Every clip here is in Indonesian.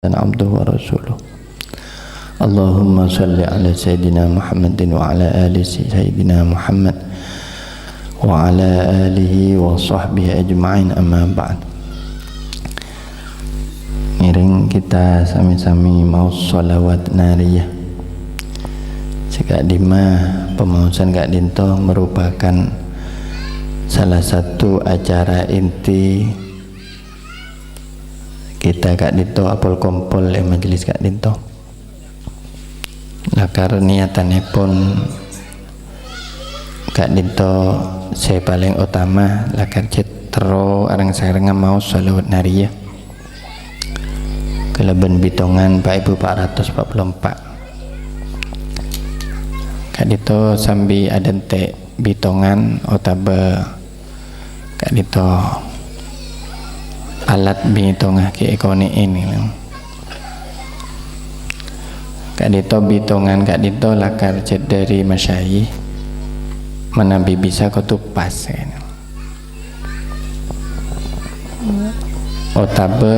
dan abduhu wa rasuluh. Allahumma salli ala sayyidina Muhammadin wa ala ali sayyidina Muhammad wa ala alihi wa sahbihi ajma'in, amma ba'd. Ngiring kita sami-sami mau sholawat nariyah. Jika dima pemausan Kak Dinto merupakan salah satu acara inti kita Kak Dinto apel kompol majelis Kak Dinto. Lakar niatannya pun Kak Dinto saya paling utama lakar cetro arang sareng mau sholawat nariyah keleben bitongan Pak Ibu 444 Kak Dinto sambil adente bitongan otabe Kak Dinto alat bitongah ke ekoni ini Kak Dinto bitongan Kak Dinto lakar cet dari masyayikh menabi bisa kotupas otabe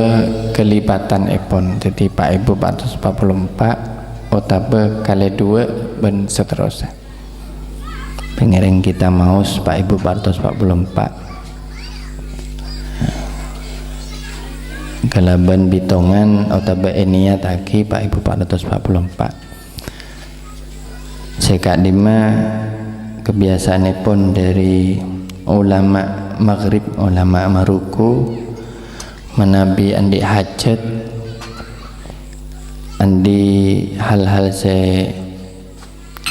kelipatan epon jadi Pak Ibu 444 otabe kali 2 ben seterusnya pengiring kita maus Pak Ibu 444 kelaban bitongan otabe enia taki Pak Ibu 444 Sekak Dima kebiasaan pun dari ulama Maghrib, ulama Maruku menabi andi hajat andi hal-hal se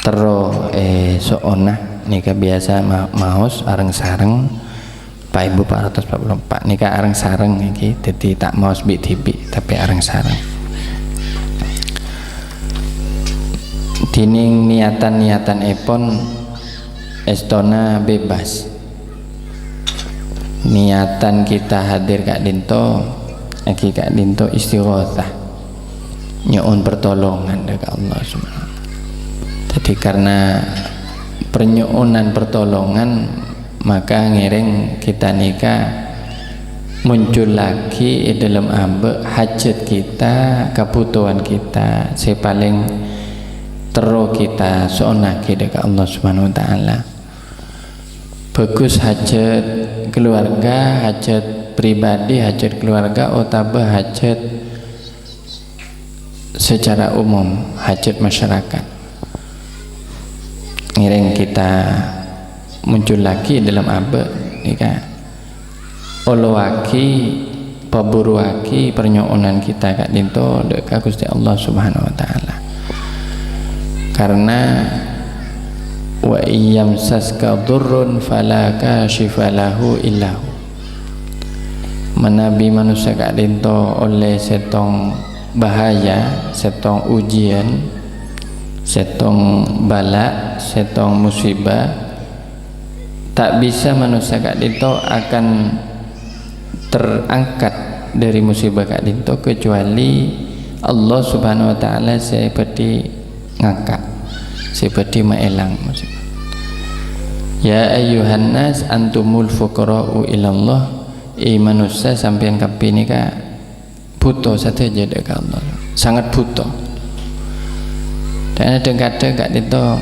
tero soonah nika biasa maos areng sareng Pak Ibu 444 nika areng sareng iki dadi tak maos tibi tapi areng sareng dining niatan epon estona bebas niatan kita hadir Kak Dinto aki Kak Dinto istighotsah nyuun pertolongan dari Allah Subhanahu. Jadi karena pernyuunan pertolongan maka ngiring kita nikah muncul lagi dalam ambek hajat kita kebutuhan kita saya paling tero kita soonah dekat Allah Subhanahu wa taala bagus hajat keluarga hajat pribadi hajat keluarga otabe hajat secara umum hajat masyarakat ngiring kita muncul lagi dalam abe nika olowaki paburuaki pernyoonan kita Kak Dinto dekat Gusti Allah Subhanahu wa taala karena wa iyamsaska durrun fala kashifa lahu illahu menabi manusia Kak Dinto oleh setong bahaya setong ujian setong bala setong musibah tak bisa manusia Kak Dinto akan terangkat dari musibah Kak Dinto kecuali Allah Subhanahu wa taala seperti ngangkat seperti maelang musibah. Ya ayyuhan nas antumul fuqara'u ilallah manusia sampean kapi ini Kak butuh saja dekat Allah sangat butuh dan kadang-kadang Kak Dinto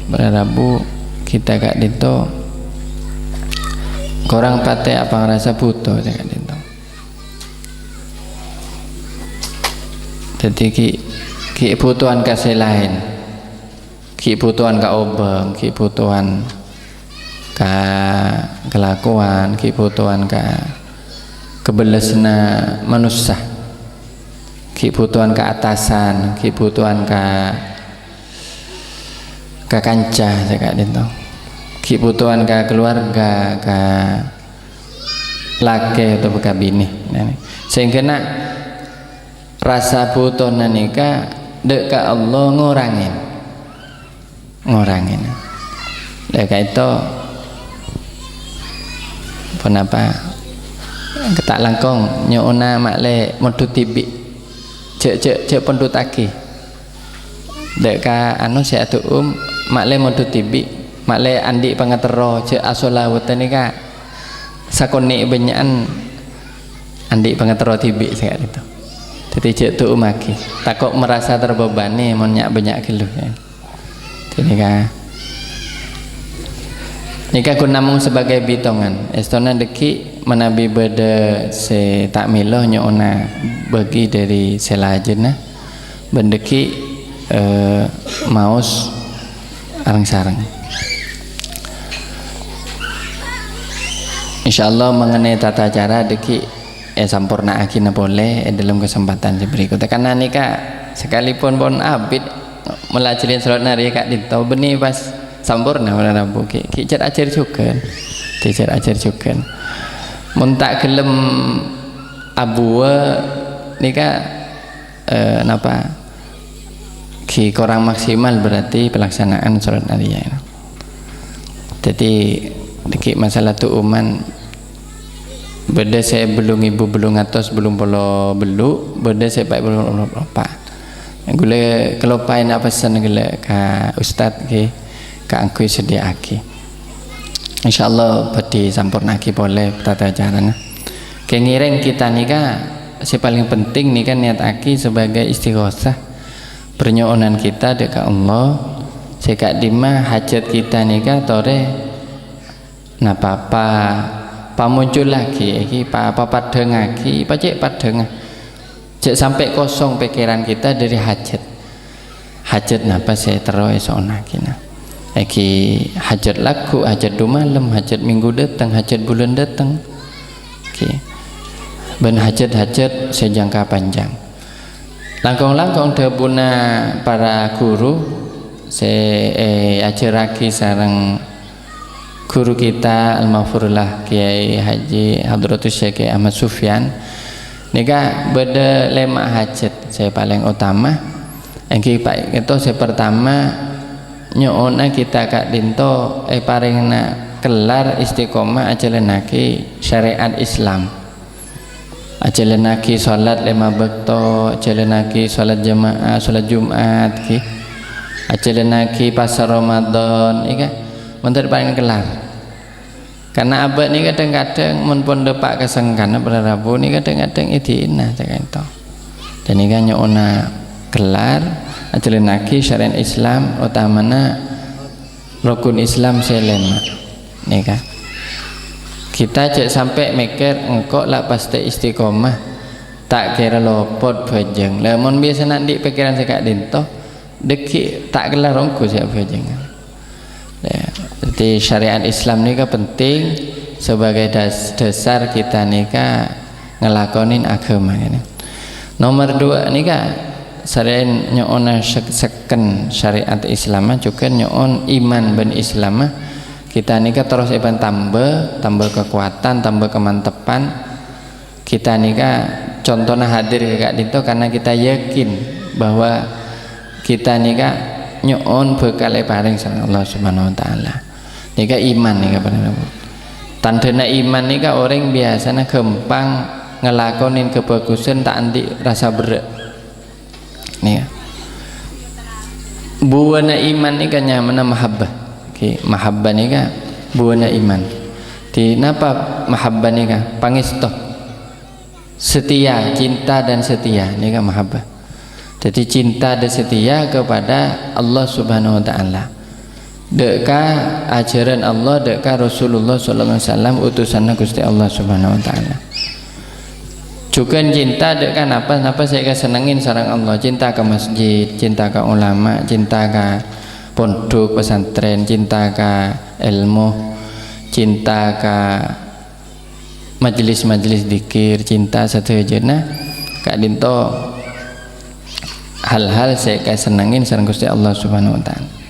berarabu kita Kak Dinto korang pate apa ngerasa butuh Kak Dinto jadi ki butuhan kasih lain ki butuhan ka obeng ki butuhan ka kelakuan ki butuhan ka kebelesna manusia ki butuhan ka atasan ki butuhan ka kancah Kak Dinto kebutuhan ka keluarga ka laki atau ka bini sehingga nak rasa butuh nanika dek ka Allah ngurangin dek itu kenapa ketak langkong nyona makle modu tibi cek pendutaki dek ka anu saya makle modu tibi makle andi pangatero cek asolawat nika sakoni benyan andi pangatero tibi saya itu Jadi cek tu umaki takut merasa terbebani banyak keluh ya. Jadi nikah kun namung sebagai bitongan estona deki menabi beda se tak miloh nyona bagi dari selajena bendeki maus arang sarang. Insyaallah mengenai tata cara deki sampurna akina boleh dalam kesempatan berikutnya karena nikah sekalipun pun abid melajelin salat nari kak dinto benih pas sampurna pada Rabu ki jar ajar juga dijar ajar juga mun tak gelem abua nikah napa ki kurang maksimal berarti pelaksanaan salat nari ya. Jadi dikit masalah tu uman beda saya belum ibu belum atas belum polo belu beda saya baik belum apa gula kelopain apa pesan gula ka ustad ke ka angkui sedia aki insyaallah pedi sampurna aki boleh tata caranya kengireng kita nika si paling penting nika niat aki sebagai istighosah bernyonan kita dekat Allah sekak dima hajat kita nika tore napa muncul lagi apa padeng lagi pacek padeng cek sampai kosong pikiran kita dari hajat napa saya terus ona kina hajat laku hajat malam hajat minggu datang hajat bulan datang ben hajat sejangka panjang langkong-langkong debuna para guru saya ajaraki sarang guru kita Al-Maghfurullah Kiai Haji Hadratus Syekh Ahmad Sufyan nika beda lema hajat saya paling utama yang kita itu saya pertama nyona kita kak dinto paringna kelar istiqomah ajalanaki syariat Islam ajalanaki salat 5 waktu ajalanaki salat jamaah salat Jumat ki ajalanaki pasar Ramadan ika menteri paling kelar karena abad ni kadang-kadang mun pun depak kesengkan pada Rabu ni kadang-kadang idina cak ento dan ni kan nyona kelar ajalanaki syariat Islam utamana rukun Islam selema ni kan kita cek sampai mikir engkau lah pasti istiqomah tak kira lopot bajeng lah mun biasa nanti pikiran sekak dinto deki tak kelar ongko siap bajeng. Jadi syariat Islam ni penting sebagai dasar kita nika ngelakonin agama ini. Nomor 2 nika selain nyoon seken syariat Islam juga nyoon iman ben Islam kita nika terus tambah kekuatan tambah kemantepan kita nika contohnya hadir kakak dito karena kita yakin bahwa kita nika nyoon bekal paring sang Allah Subhanahu wa taala. Nika iman nika pada tandana iman nika orang biasanya gampang ngelakonin kebagusan tak anti rasa berat. Nih. Buana iman nika nyamana mahabbah. Mahabbah nika buana iman. Di napa mahabbah nika pangestu. Setia, cinta dan setia nika mahabbah. Jadi cinta dan setia kepada Allah Subhanahu wa taala. Dekat ajaran Allah, dekat Rasulullah sallallahu alaihi wasallam utusan Gusti Allah Subhanahu wa taala. Juga cinta dekat apa saya senengin sareng Allah, cinta ke masjid, cinta ke ulama, cinta ke pondok pesantren, cinta ke ilmu, cinta ke majelis-majelis zikir, cinta sedayana kak dinto hal-hal saya kayak senangin sareng Gusti Allah Subhanahu wa taala.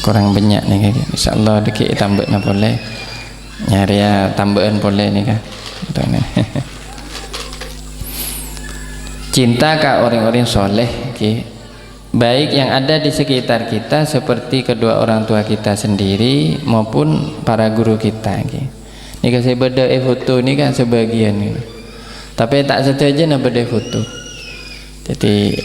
Kurang banyak nih kayak insyaallah dikit tambahna boleh nyari ya tambahan boleh nih kan cinta ke orang-orang soleh baik yang ada di sekitar kita seperti kedua orang tua kita sendiri maupun para guru kita ini kan saya beda foto ini kan sebagian ini. Tapi tak saja nak beda foto. Jadi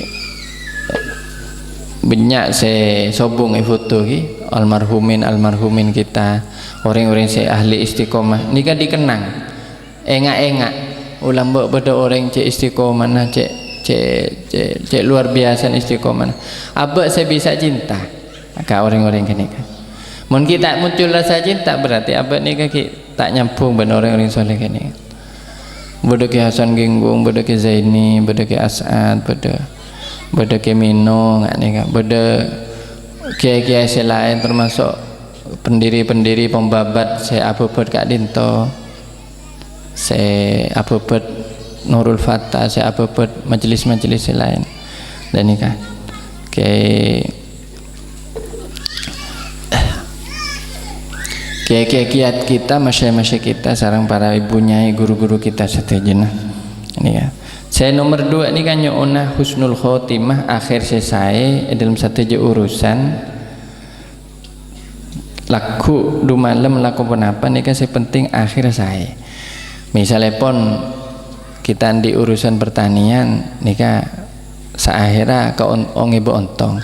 banyak saya sobong foto ni almarhumin kita, orang-orang saya ahli istiqomah nika dikenang engak ulah mbok beda orang cek istiqomah nah cek luar biasa istiqomah abek saya bisa cinta ke orang-orang kini kan mun kita muncul rasa cinta berarti abek nika tak nyambung ben orang-orang soleh kini beda ke Hasan Ginggung, beda ke Zaini, beda ke As'ad, beda ke Mino ngak nika beda kiai-kiai lain termasuk pendiri-pendiri pembabat saya abobot Kak Dinto, saya abobot Nurul Fatah, saya abobot majelis-majelis lain dan nikah kiai-kiai kita, masyayikh kita, sarang para ibunya, guru-guru kita setajana ini ya. Saya nomor 2 ini kan nyu'unah husnul khotimah akhir selesai dalam satu urusan laku du malam laku penapa ini kan saya penting akhir saya misalnya pun kita di urusan pertanian ini kan seakhirnya ke ibu ontong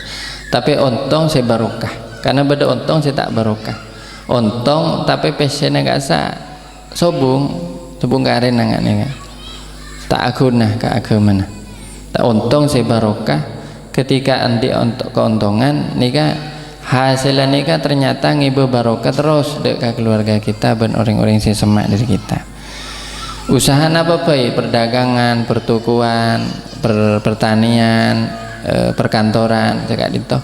tapi ontong saya barokah karena beda ontong saya tak barokah ontong tapi pesennya gak sa sobung karen nangan tak agunah ke agama tak untung saya barokah ketika anti untuk keuntungan nikah hasilnya nikah ternyata ngibu barokah terus dekat keluarga kita dan orang-orang yang semak dari kita usaha apa baik perdagangan pertukuan pertanian perkantoran cakap itu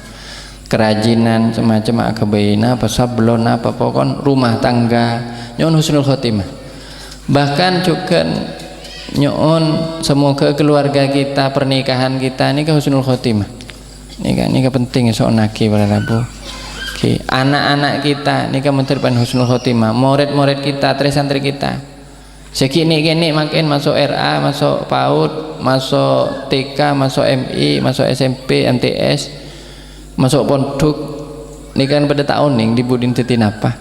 kerajinan semacam akabaina apa sablon apa pokon rumah tangga nyon husnul khotimah bahkan juga nyon semoga keluarga kita pernikahan kita ini ke husnul khotimah ini ke penting soalnaki pada Rabu anak-anak kita ini ke menterpan husnul khotimah murid-murid kita santri kita sekini makin masuk RA masuk PAUD masuk TK masuk MI masuk SMP MTS masuk pondok ini kan pada tahun nih dibudin tetin apa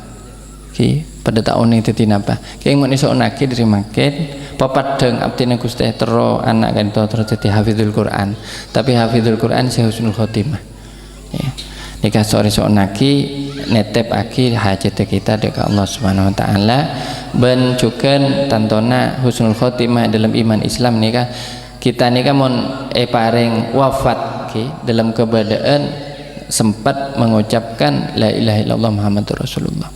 pada tahun ini tetin apa kayak mau nisok naki dari makin papat deng abdina Gusti tero anak kan terus jadi hafizul Quran tapi hafizul Quran saya husnul khotimah ya nikah sore sok naki netep aki hajat kita dekat Allah Subhanahu wa taala ben juga tantona husnul khotimah dalam iman Islam nikah kita nikah mon paring wafat dalam keadaan sempat mengucapkan la ilaha illallah Muhammadur Rasulullah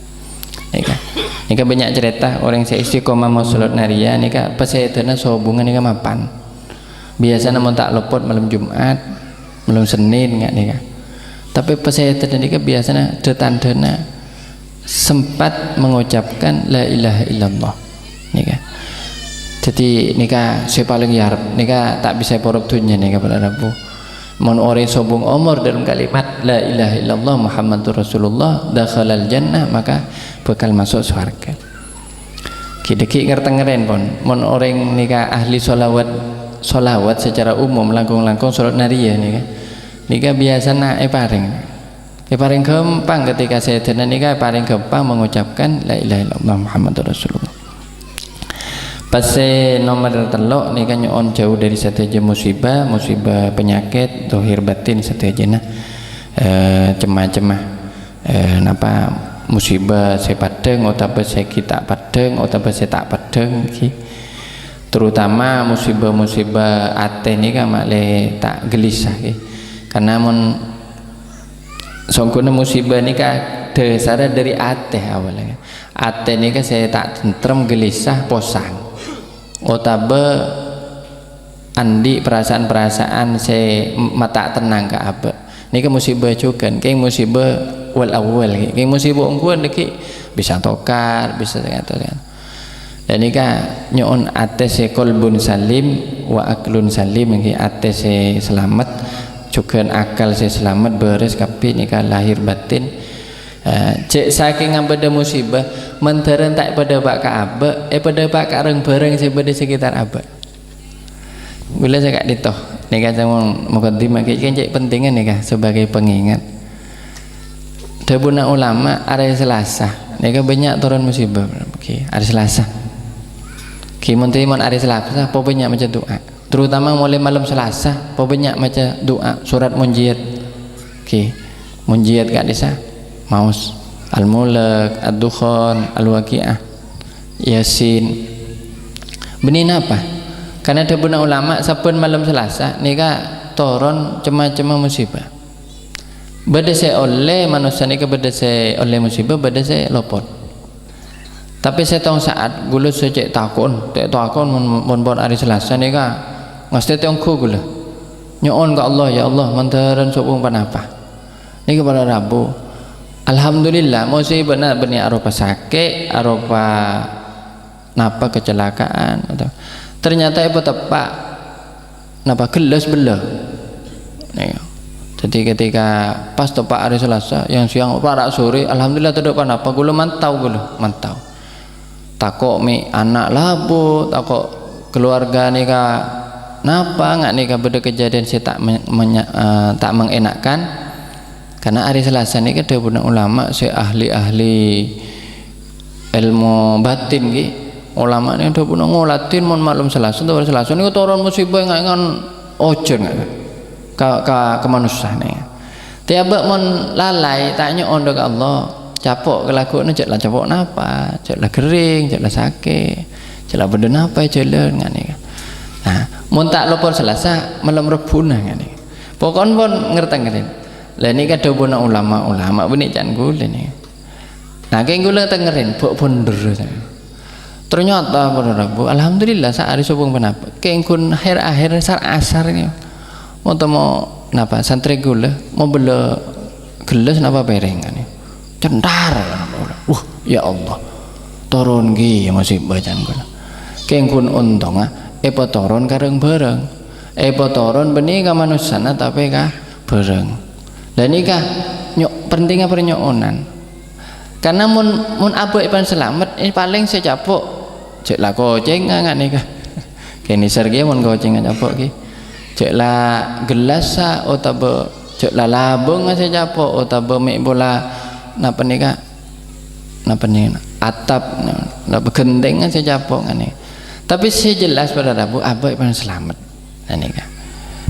nikah banyak cerita orang saya istiqomah mau sholat naria nikah pas saya tanya hubungan nikah mapan biasanya mau tak luput malam Jumat malam Senin nggak nikah tapi pas saya tanya nikah biasanya tanda sempat mengucapkan la ilaha illallah nikah jadi nikah saya paling yarab nikah tak bisa porok dunia nikah pada Rabu mon ore sobung umur dalam kalimat la ilaha illallah Muhammadur Rasulullah dakhalal jannah maka bakal masuk surga kideki ngertengeren pon mon orang nikah ahli solawat secara umum langkung-langkung sholat naria nikah biasanya paring gampang ketika saya dana nikah paring gampang mengucapkan la ilaha illallah Muhammadur Rasulullah pas nomor telok nih kan nyon jauh dari sateja musibah penyakit dohir batin sateja cemah napa musibah saya padeng atau saya kita padeng atau saya tak padeng terutama musibah ate nih kan malah tak gelisah karena mon songkona musibah nih kan dasarnya dari ate awalnya ate nih kan saya tak tentrem gelisah posang otabe andi perasaan saya mata tenang ke apa ini ke musibah juga kayak musibah wal awal kayak musibah ungguan deki bisa tokar bisa kan dan ini kan nyon ate se kolbun salim wa aklun salim yang ate se selamat juga akal se selamat beres tapi ini kan lahir batin cek saking ngambada musibah mentaran tak pada bak abe pada bak kareng bareng sebeda sekitar abe bila saya kak ditoh nikah sama mukadimah kan cek pentingnya nikah sebagai pengingat dabuna ulama hari Selasa nikah banyak turun musibah hari Selasa montimon hari Selasa po banyak macam doa terutama mulai malam Selasa po banyak macam doa surat munjiat munjiat kak desa maus Al-Mulk, Ad-Dukhan, Al-Waqi'ah, Yasin. Benih apa? Karena ada benar ulama sapun malam Selasa nika turun cema-cema musibah. Beda saya oleh manusia nika beda saya oleh musibah beda saya lopot. Tapi saya tahu saat gula sejak takun mon hari Selasa nika ngasti tengku gula. Nyon ke Allah ya Allah mantaran sopung panapa. Nika pada Rabu. Alhamdulillah musibah benih arupa sakit, arupa napa kecelakaan atau ternyata ibu tepak napa gelas belah. Jadi ketika pas tepak hari Selasa yang siang parak sore alhamdulillah tidak apa gula mantau takok mi anak labu takok keluarga nika napa nggak nika beda kejadian saya tak mengenakkan karena hari Selasa nika ada benar ulama saya ahli ilmu batin ki ulama ini ada benar ngolatin mon malam Selasa atau hari Selasa nika turun musibah ngan ojen ke kemanusiaan nih. Tiap mon lalai tanya on ke Allah capok kelakuan cek lah capok napa cek lah kering cek lah sakit cek lah benda napa jalan ngan nih. Nah mon tak lopor Selasa malam Rebu nah ngan nih. Pokon pun ngerti. Lah ini kada benar ulama benih jangan gula nih. Nah kayak gula tengerin pun bener. Ternyata pada Rabu alhamdulillah saat hari subuh penapa kayak kun akhir asar nih. Mau napa santri gula mau bela gelas napa piring kan cendar ya Allah turun gi masih bacaan gula kayak kun untung epo turun kareng bareng epo turun benih ka manusia tapi kah bareng. Dan ini kah pentingnya pernyonan karena mun abu ipan selamat ini paling saya capok cek lah koceng nggak nih kah kayak nisar dia mun koceng nggak capok ki cek lah gelas atau cek lah labung saya capok atau mek bola napa nih kah napa nih atap napa genteng saya capok nih tapi saya jelas pada Rabu abu ipan selamat nah nih kah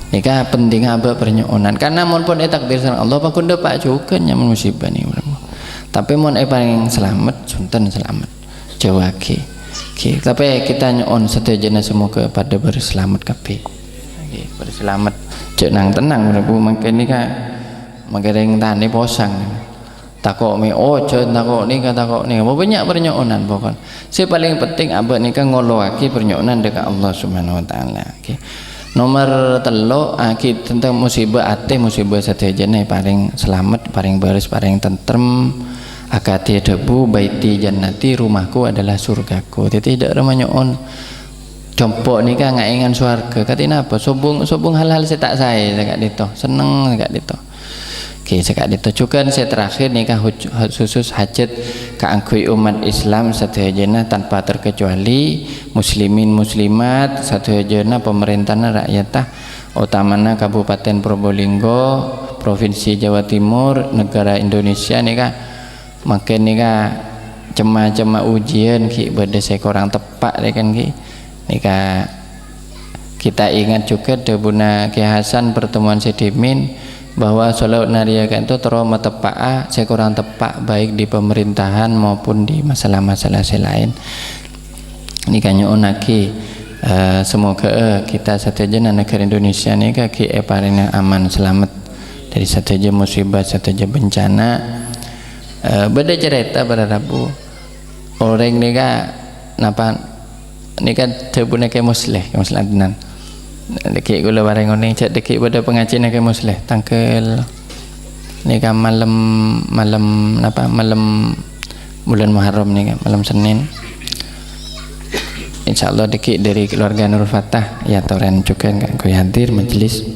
nikah penting apa pernyonan karena mon pun takdir sang Allah pakun pak juga nyaman musibah nih tapi mon paling selamat sunten selamat jawaki tapi kita nyon setujunya semoga pada berselamat kabeh berselamat cek nang tenang bu makin nikah makin tani posang takok mi ojo takok nikah takok nih mau banyak pernyonan pokok si paling penting abah nikah ngolowaki pernyonan dekat Allah Subhanahu Wa Taala. Nomor telo tentang musibah musibah satajana paling selamat paling baris paling tentrem akati debu baiti jannati rumahku adalah surgaku tidak ramanya on compok nikah nggak ingat surga katina apa sobung hal-hal saya tak saya dekat dito seneng dekat dito oke dekat dito juga saya terakhir nikah khusus hajat keangkui umat Islam satajana tanpa terkecuali muslimin muslimat satajana pemerintahan rakyatah utamana Kabupaten Probolinggo Provinsi Jawa Timur negara Indonesia nikah makin nikah cema ujian ki beda sekorang tepak kan ki nikah kita ingat juga debuna Ki Hasan pertemuan sedimin bahwa sholawat nariakan itu teroma tepak sekurang tepak baik di pemerintahan maupun di masalah-masalah lain ini kan nyonaki semoga kita satajana negara Indonesia ini kaki paling aman selamat dari sataja musibah sataja bencana beda cerita pada Rabu orang ini napa ini kan terbuna ke musleh tenan deki gula bareng ini cak deki pada pengajian ke musleh tangkel ini kan malam bulan Muharram nih kan malam Senin insyaallah deki dari keluarga Nur Fatah ya toren juga kan kau hadir majelis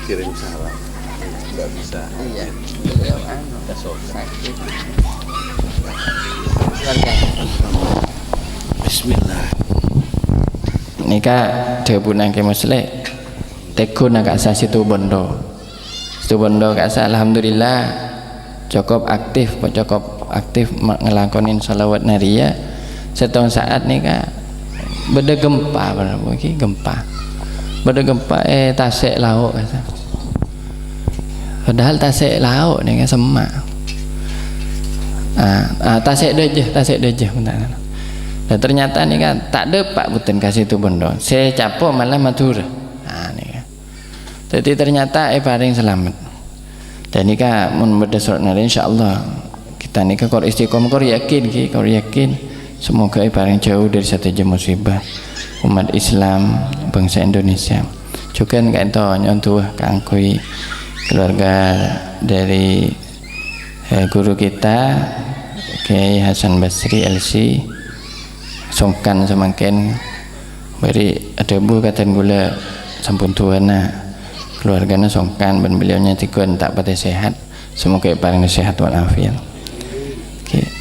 kirim salam nggak bisa iya Bismillah nika debunang ke musleh tegun agak sa situ bondo kasa alhamdulillah cukup aktif cukup aktif ngelakonin salawat naria setahun saat nih kak beda gempa begini gempa beda gempa Tasik laut kata. Padahal Tasik laut nih kan semak Tasik Dejah bentar. Dan ternyata nih kan tak ada pak buten kasih tu bondo saya capok malah Madura nih kan. Jadi ternyata paling selamat dan ini kan mun berdasar nari insyaallah kita nih kan kor istiqomah kor yakin semoga paling jauh dari satu jam musibah umat Islam bangsa Indonesia juga kan itu nyontuh kangkui keluarga dari guru kita Kiai Hasan Basri LC songkan semakin beri ada bu katan gula sampun tuana keluarganya songkan dan beliaunya tikun tak pada sehat semoga paling sehat walafiat.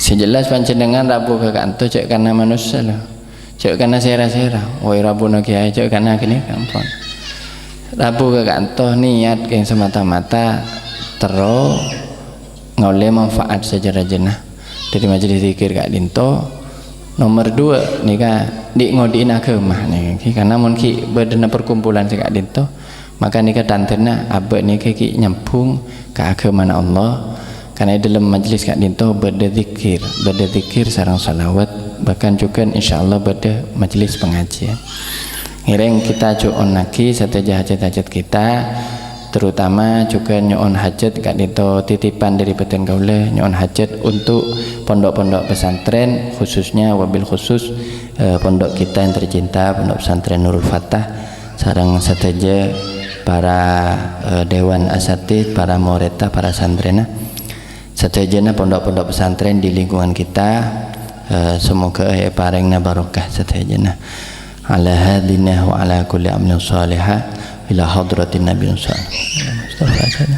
Sejelas panjenengan rabu ke kantor cek karena manusia lah cek karena sera-sera woi rabu no kiai cek karena gini kampung rabu ke kantor niat yang semata-mata terus ngoleh manfaat sejarah jenah dari majelis zikir kak dinto. Nomor 2 nih kak di ngodiin agama nih karena mungkin berdana perkumpulan si kak dinto maka nih kak tantena abad nih kaki nyambung ke agama Allah karena dalam majelis kak dinto berdazikir sarang salawat bahkan juga insyaallah pada majelis pengajian ngiring kita cuon lagi sateja hajat-hajat kita terutama juga nyoon hajat kak dinto titipan dari beten gaule nyoon hajat untuk pondok-pondok pesantren khususnya wabil khusus pondok kita yang tercinta pondok pesantren Nurul Fatah sarang sateja para dewan asatid para moreta para santrena satejana pondok-pondok pesantren di lingkungan kita semoga parengna barokah satejana ala hadina wa ala kulli amin salihah ila hadratin nabi sallallahu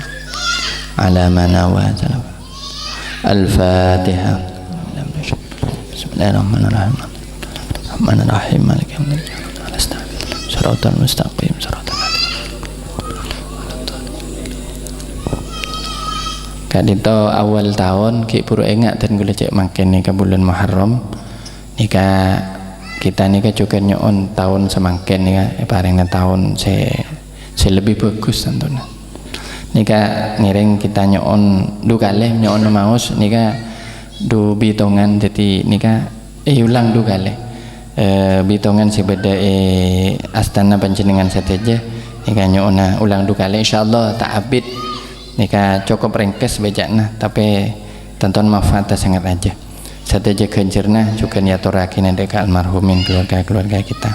ala manawa al-fatihah bismillahirrahmanirrahim rahmanirrahim maliki yaumiddin siratal mustaqim siratal kadito awal tahun ki puru enggak dan gula cek makin nih ke bulan Muharram nika kita nika juga nyoon tahun semakin nika paringna tahun se lebih bagus tentunya nika ngiring kita nyoon du kalih nyoon maus nika du bitongan jadi nika ulang du kalih bitongan si beda astana panjenengan sateja nika nyoona ulang du kalih insyaallah tak abid nika cukup ringkes bejakna tapi tonton manfaat sangat aja sateja kencerna juga niaturakin deka almarhumin keluarga kita.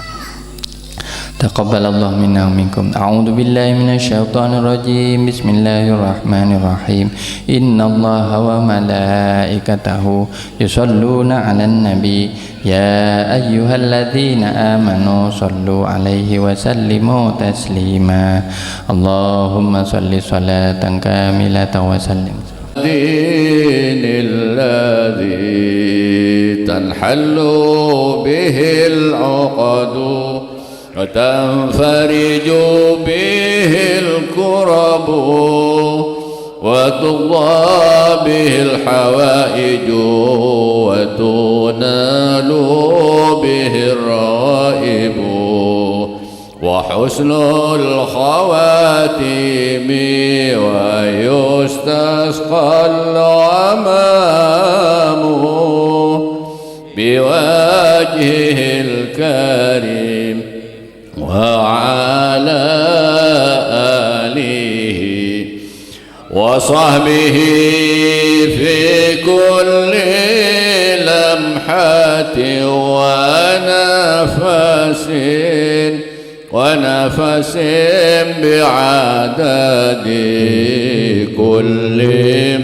Taqabbalallahu minna wa minkum. A'udzu billahi minasyaitonir rajim. Bismillahirrahmanirrahim. Innallaha wa malaikatahu yusholluna 'alan nabi. Ya ayyuhalladzina amanu shallu 'alaihi wa sallimu taslima. Allahumma shalli shalatan kamilatan wa sallim. Dinilladzi tanhallu bihil 'uqadu وتنفرج به الكرب وتضى به الحوائج وتنال به الرائب وحسن الخواتيم ويستسقى الغمام بوجهه الكريم وعلى آله وصحبه في كل لمحة ونفس بعدد كل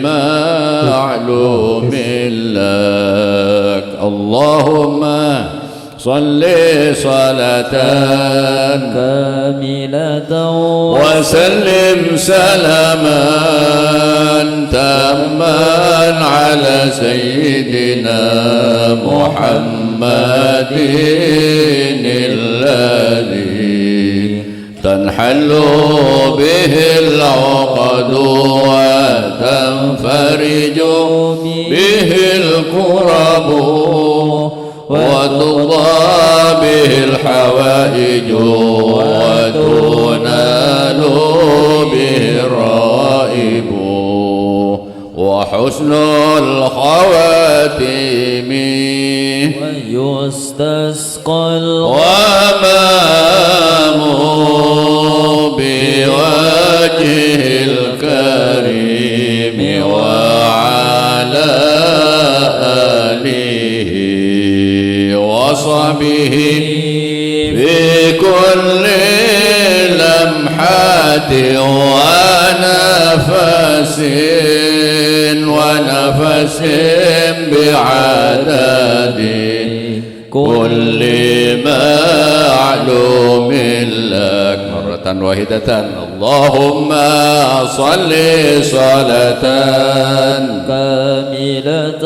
معلوم لك اللهم صل صلاة كاملة وسلم سلاما تاما على سيدنا محمد الذي تنحل به العقد وتنفرج به الكرب وتقضى به الحوائج وتنال به الرائب وحسن الخواتيم ويستسقى الغمام بوجه الكريم وعلى آله وصحبه بكل لمحة ونفس بعدد كل معلوم لك مرة واحدة. اللهم صل صلاة كاملة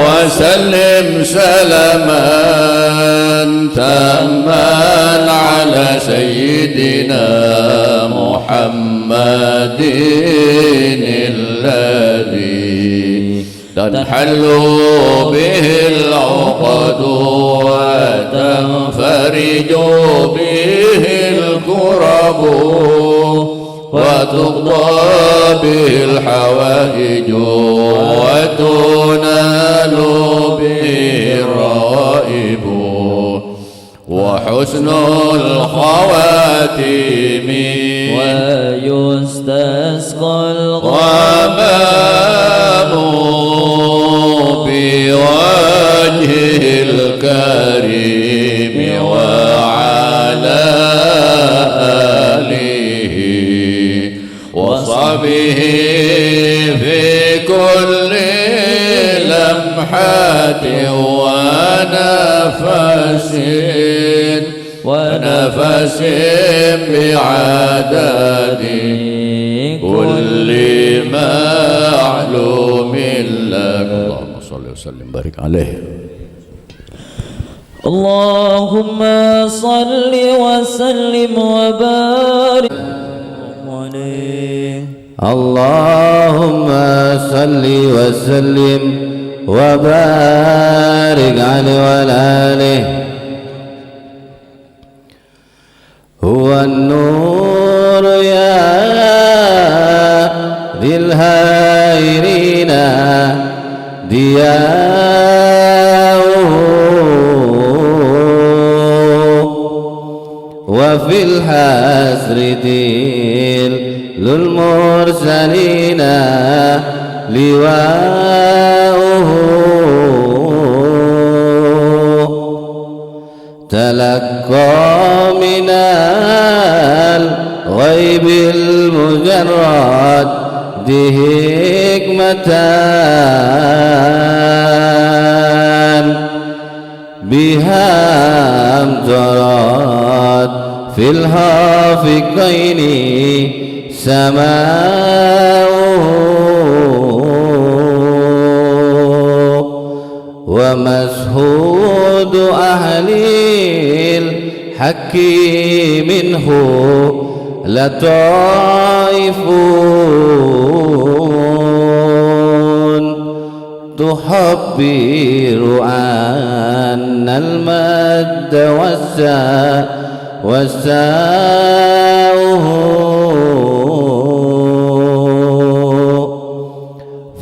وسلم سلاما تاما على سيدنا محمد الذي تنحل به العقد وتنفرج به الكرب وتقضى به الحوائج وتنال به الرائب وحسن الخواتيم ويستسقى الغمام بوجه الكريم وعلى آله وصحبه في كل لمحة ونفس بعدد كل معلوم لك. اللهم صل وسلم بارك عليه. اللهم صل وسلم وبارك عليه. اللهم صل وسلم وبارك عليه وعلى آله. هو النور يا ذي الهائرين ضياؤه وفي الحسر دل للمرسلين لواؤه تلقى من الغيب المجرد بحكمتان بها امترت في الحافقين سماؤه ومشهود أهل الحق منه لطائفون تخبر أن المد والساؤه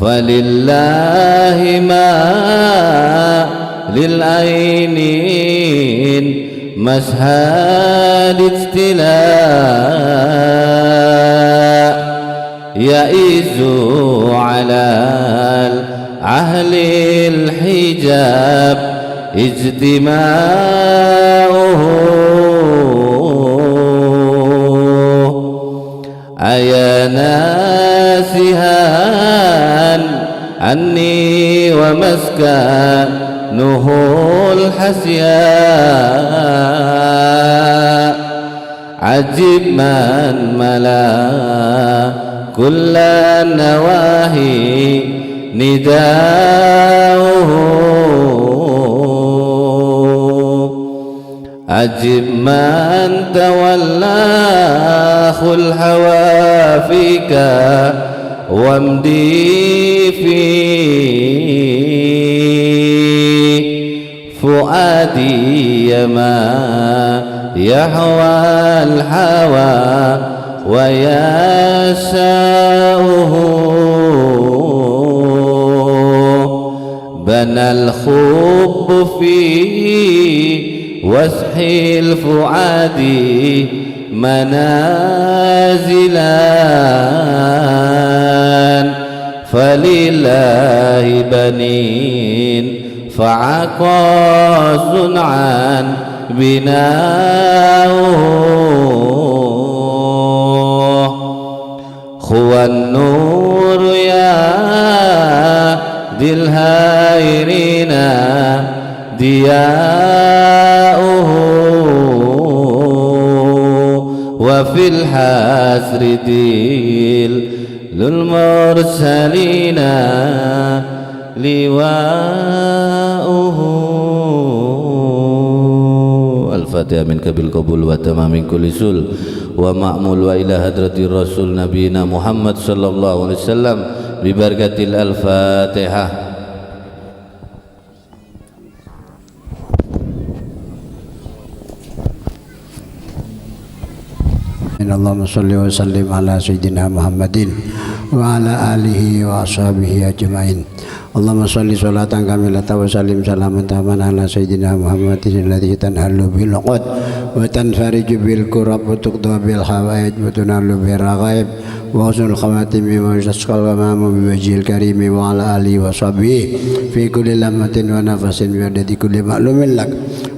فلله ما للعينين مشهد اجتلاء يئز على أهل الحجاب اجتماعه أيا ناسها عني ومسكنه الحسياء عجب من ملا كل النواهي نداؤه عجب من تولاه الهوى فيك وامضي في فؤادي ما يهوى الهوى ويشاؤه بنى الخب في وسح الفؤاد منازلا فلله بنين فعقى صنعا بناؤه هو النور يا ذي الهائرين ضياؤه وفي الحسر ديل للمرسلين لواؤه. الفاتحة منك بالقبول وتمام من كل سول ومأمول وإلى حضرة الرسول نبينا محمد صلى الله عليه وسلم ببركة الفاتحة. اللهم صل وسلم على سيدنا محمد وعلى آله وأصحابه أجمعين. اللهم صل صلاة كاملة وسلم سلاما تاما على سيدنا محمد الذي تنحل به العقد وتنفرج به الكرب وتقضى به الحوائج وتنال به الرغائب وحسن الخواتم ويستسقى الغمام بوجه الكريم وعلى آله وصحبه في كل لمحة ونفس بعدد كل معلوم لك.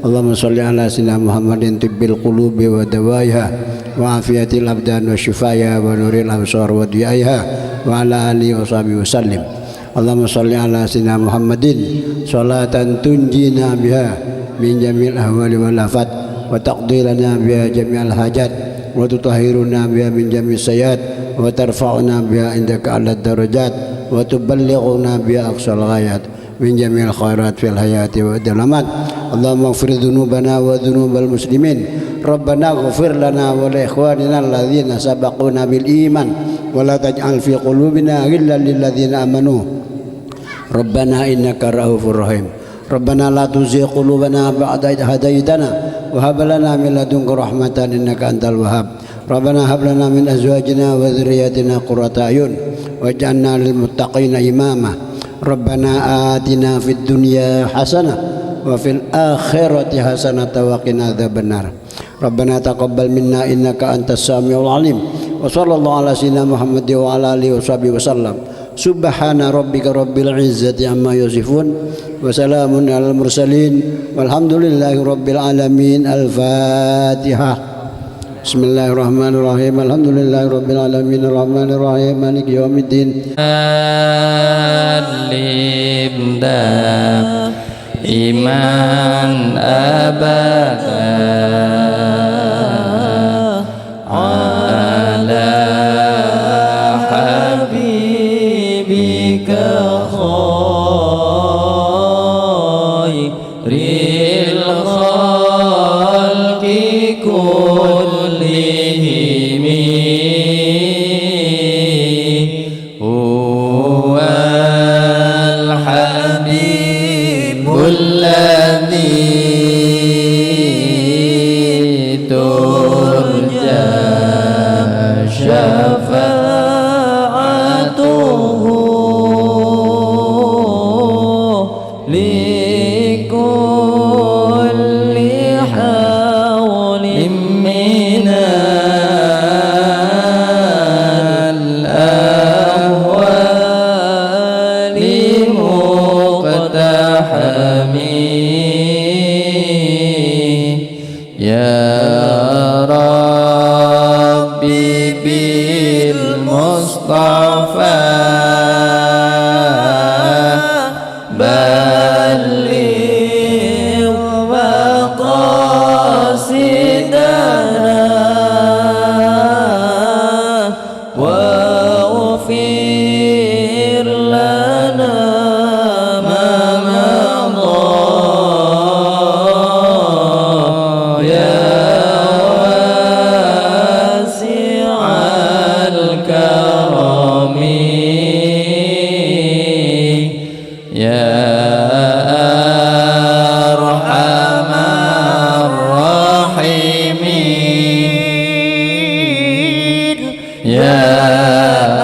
اللهم صل على سيدنا محمد طب القلوب ودوائها وعافية الأبدان وشفائها ونور الأبصار وضيائها وعلى آله وصحبه وسلم. اللهم صل على سيدنا محمد صلاة تنجينا بها من جميع الأهوال والآفات وتقضي لنا بها جميع الحاجات وتطهرنا بها من جميع السيئات وترفعنا بها عندك أعلى الدرجات وتبلغنا بها أقصى الغايات من جميع الخيرات في الحياة والممات. اللهم اغفر ذنوبنا وذنوب المسلمين. ربنا اغفر لنا ولإخواننا الذين سبقونا بالإيمان ولا تجعل في قلوبنا غلا للذين آمنوا ربنا إنك رؤوف رحيم. ربنا لا تزغ قلوبنا بعد إذ هديتنا وهب لنا من لدنك رحمة إنك أنت الوهاب. ربنا هب لنا من أزواجنا وذرياتنا قرة أعين واجعلنا للمتقين إماما. ربنا آتنا في الدنيا حسنة وفي الآخرة حسنة وقنا عذاب النار. ربنا تقبل منا إنك أنت السميع العليم. وصلى الله على سيدنا محمد وعلى آله وصحبه وسلم. سبحان ربك رب العزة عما يصفون وسلام على المرسلين والحمد لله رب العالمين. الفاتحة. بسم الله الرحمن الرحيم. الحمد لله رب العالمين الرحمن الرحيم مالك يوم الدين. iman abada ala habibika khairil khalqi kullihim huwal habib الذي Ya